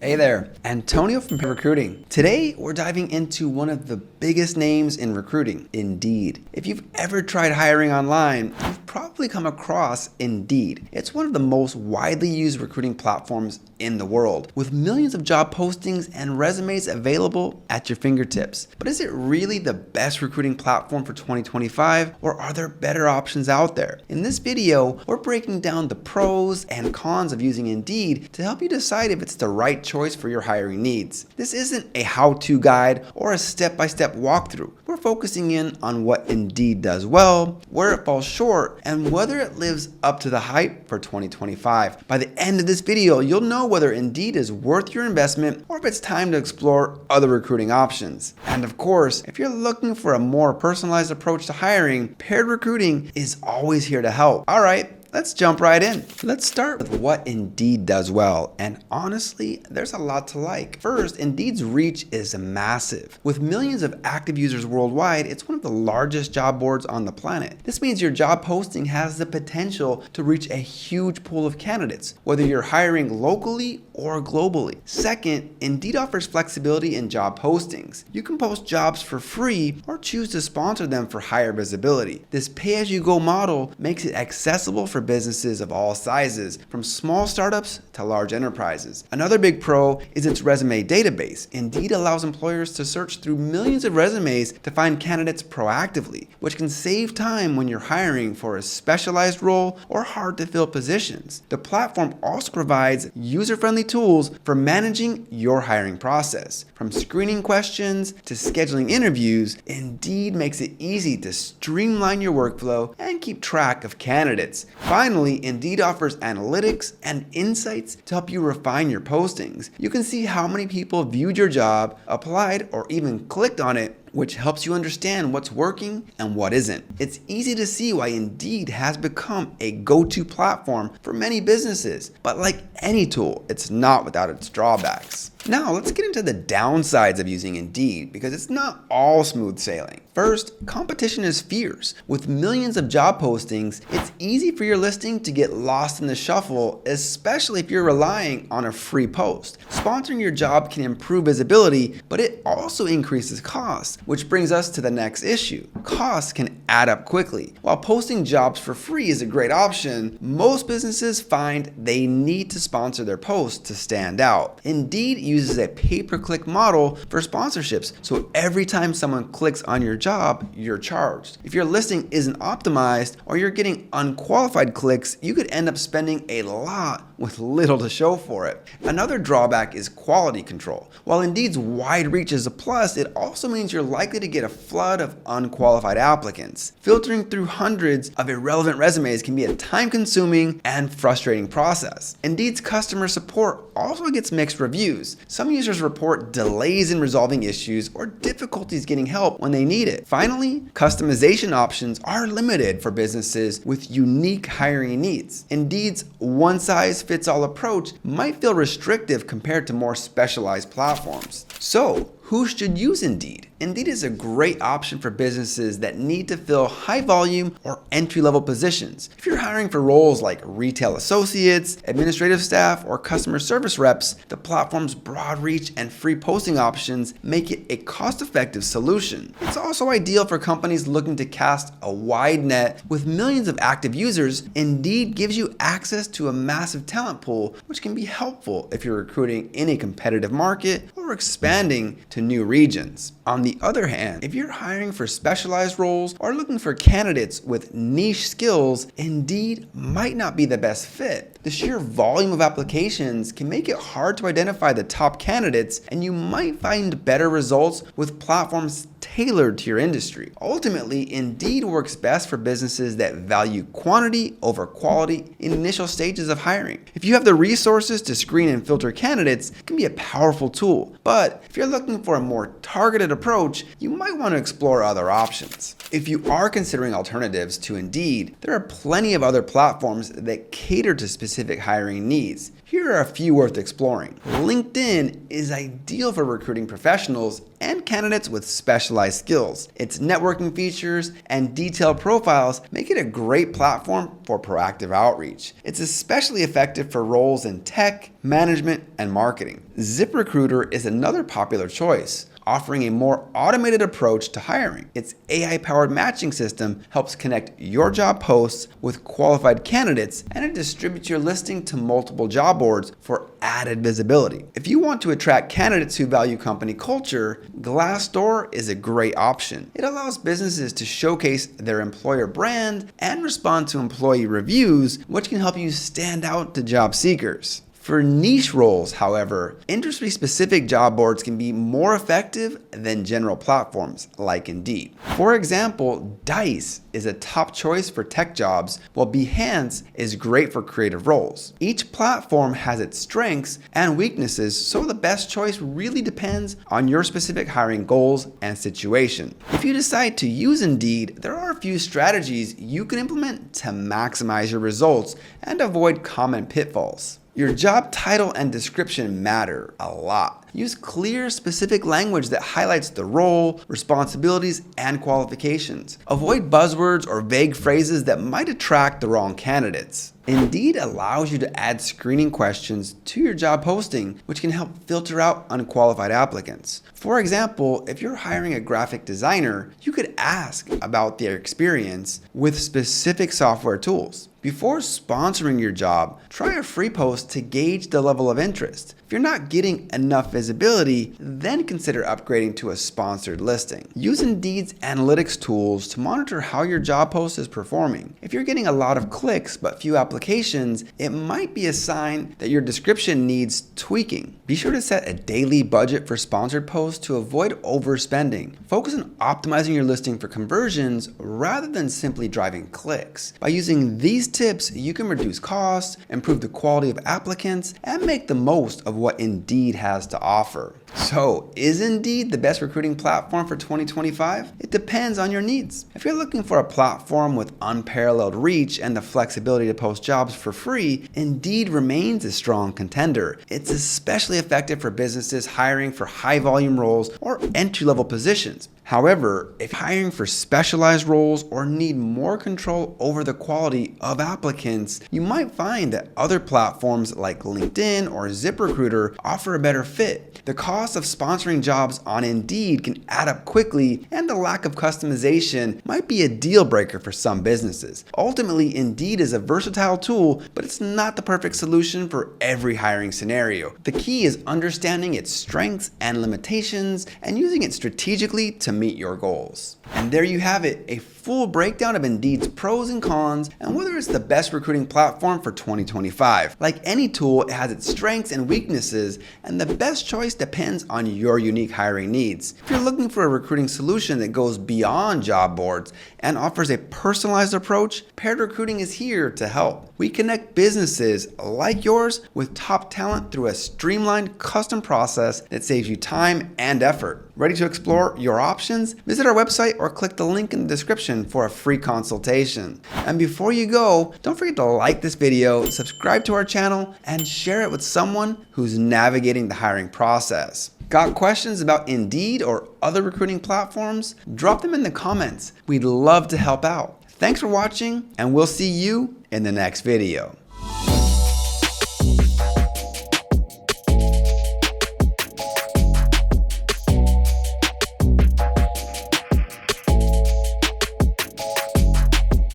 Hey there, Antonio from Payroll Recruiting. Today, we're diving into one of the biggest names in recruiting, Indeed. If you've ever tried hiring online, you've probably come across Indeed. It's one of the most widely used recruiting platforms in the world, with millions of job postings and resumes available at your fingertips. But is it really the best recruiting platform for 2025, or are there better options out there? In this video, we're breaking down the pros and cons of using Indeed to help you decide if it's the right choice for your hiring needs. This isn't a how-to guide or a step-by-step walkthrough. We're focusing in on what Indeed does well, where it falls short, and whether it lives up to the hype for 2025. By the end of this video, you'll know whether Indeed is worth your investment or if it's time to explore other recruiting options. And of course, if you're looking for a more personalized approach to hiring, Paired Recruiting is always here to help. All right, let's jump right in. Let's start with what Indeed does well, and honestly, there's a lot to like. First, Indeed's reach is massive. With millions of active users worldwide, it's one of the largest job boards on the planet. This means your job posting has the potential to reach a huge pool of candidates, whether you're hiring locally or globally. Second, Indeed offers flexibility in job postings. You can post jobs for free or choose to sponsor them for higher visibility. This pay-as-you-go model makes it accessible for businesses of all sizes, from small startups to large enterprises. Another big pro is its resume database. Indeed allows employers to search through millions of resumes to find candidates proactively, which can save time when you're hiring for a specialized role or hard-to-fill positions. The platform also provides user-friendly tools for managing your hiring process. From screening questions to scheduling interviews, Indeed makes it easy to streamline your workflow and keep track of candidates. Finally, Indeed offers analytics and insights to help you refine your postings. You can see how many people viewed your job, applied, or even clicked on it, which helps you understand what's working and what isn't. It's easy to see why Indeed has become a go-to platform for many businesses, but like any tool, it's not without its drawbacks. Now, let's get into the downsides of using Indeed, because it's not all smooth sailing. First, competition is fierce. With millions of job postings, it's easy for your listing to get lost in the shuffle, especially if you're relying on a free post. Sponsoring your job can improve visibility, but it also increases costs, which brings us to the next issue. Costs can add up quickly. While posting jobs for free is a great option, most businesses find they need to sponsor their posts to stand out. Indeed uses a pay-per-click model for sponsorships, so every time someone clicks on your job, you're charged. If your listing isn't optimized or you're getting unqualified clicks, you could end up spending a lot with little to show for it. Another drawback is quality control. While Indeed's wide reach is a plus, it also means you're likely to get a flood of unqualified applicants. Filtering through hundreds of irrelevant resumes can be a time-consuming and frustrating process. Indeed's customer support also gets mixed reviews. Some users report delays in resolving issues or difficulties getting help when they need it. Finally, customization options are limited for businesses with unique hiring needs. Indeed's one-size-fits-all approach might feel restrictive compared to more specialized platforms. So, who should use Indeed? Indeed is a great option for businesses that need to fill high volume or entry-level positions. If you're hiring for roles like retail associates, administrative staff, or customer service reps, the platform's broad reach and free posting options make it a cost-effective solution. It's also ideal for companies looking to cast a wide net. With millions of active users, Indeed gives you access to a massive talent pool, which can be helpful if you're recruiting in a competitive market or expanding to new regions. On the other hand, if you're hiring for specialized roles or looking for candidates with niche skills, Indeed might not be the best fit. The sheer volume of applications can make it hard to identify the top candidates, and you might find better results with platforms tailored to your industry. Ultimately, Indeed works best for businesses that value quantity over quality in initial stages of hiring. If you have the resources to screen and filter candidates, it can be a powerful tool. But if you're looking for a more targeted approach, you might want to explore other options. If you are considering alternatives to Indeed, there are plenty of other platforms that cater to specific hiring needs. Here are a few worth exploring. LinkedIn is ideal for recruiting professionals and candidates with specialized skills. Its networking features and detailed profiles make it a great platform for proactive outreach. It's especially effective for roles in tech, management, and marketing. ZipRecruiter is another popular choice, offering a more automated approach to hiring. Its AI-powered matching system helps connect your job posts with qualified candidates, and it distributes your listing to multiple job boards for added visibility. If you want to attract candidates who value company culture, Glassdoor is a great option. It allows businesses to showcase their employer brand and respond to employee reviews, which can help you stand out to job seekers. For niche roles, however, industry-specific job boards can be more effective than general platforms like Indeed. For example, Dice is a top choice for tech jobs, while Behance is great for creative roles. Each platform has its strengths and weaknesses, so the best choice really depends on your specific hiring goals and situation. If you decide to use Indeed, there are a few strategies you can implement to maximize your results and avoid common pitfalls. Your job title and description matter a lot. Use clear, specific language that highlights the role, responsibilities, and qualifications. Avoid buzzwords or vague phrases that might attract the wrong candidates. Indeed allows you to add screening questions to your job posting, which can help filter out unqualified applicants. For example, if you're hiring a graphic designer, you could ask about their experience with specific software tools. Before sponsoring your job, try a free post to gauge the level of interest. If you're not getting enough visibility, then consider upgrading to a sponsored listing. Use Indeed's analytics tools to monitor how your job post is performing. If you're getting a lot of clicks but few applications, it might be a sign that your description needs tweaking. Be sure to set a daily budget for sponsored posts to avoid overspending. Focus on optimizing your listing for conversions rather than simply driving clicks. By using these tips, you can reduce costs, improve the quality of applicants, and make the most of what Indeed has to offer. So, is Indeed the best recruiting platform for 2025? It depends on your needs. If you're looking for a platform with unparalleled reach and the flexibility to post jobs for free, Indeed remains a strong contender. It's especially effective for businesses hiring for high-volume roles or entry-level positions. However, if you're hiring for specialized roles or need more control over the quality of applicants, you might find that other platforms like LinkedIn or ZipRecruiter offer a better fit. The cost of sponsoring jobs on Indeed can add up quickly, and the lack of customization might be a deal breaker for some businesses. Ultimately, Indeed is a versatile tool, but it's not the perfect solution for every hiring scenario. The key is understanding its strengths and limitations and using it strategically to meet your goals. And there you have it, a full breakdown of Indeed's pros and cons and whether it's the best recruiting platform for 2025. Like any tool, it has its strengths and weaknesses, and the best choice depends on your unique hiring needs. If you're looking for a recruiting solution that goes beyond job boards and offers a personalized approach, Paired Recruiting is here to help. We connect businesses like yours with top talent through a streamlined custom process that saves you time and effort. Ready to explore your options? Visit our website or click the link in the description for a free consultation. And before you go, don't forget to like this video, subscribe to our channel, and share it with someone who's navigating the hiring process. Got questions about Indeed or other recruiting platforms? Drop them in the comments. We'd love to help out. Thanks for watching, and we'll see you in the next video.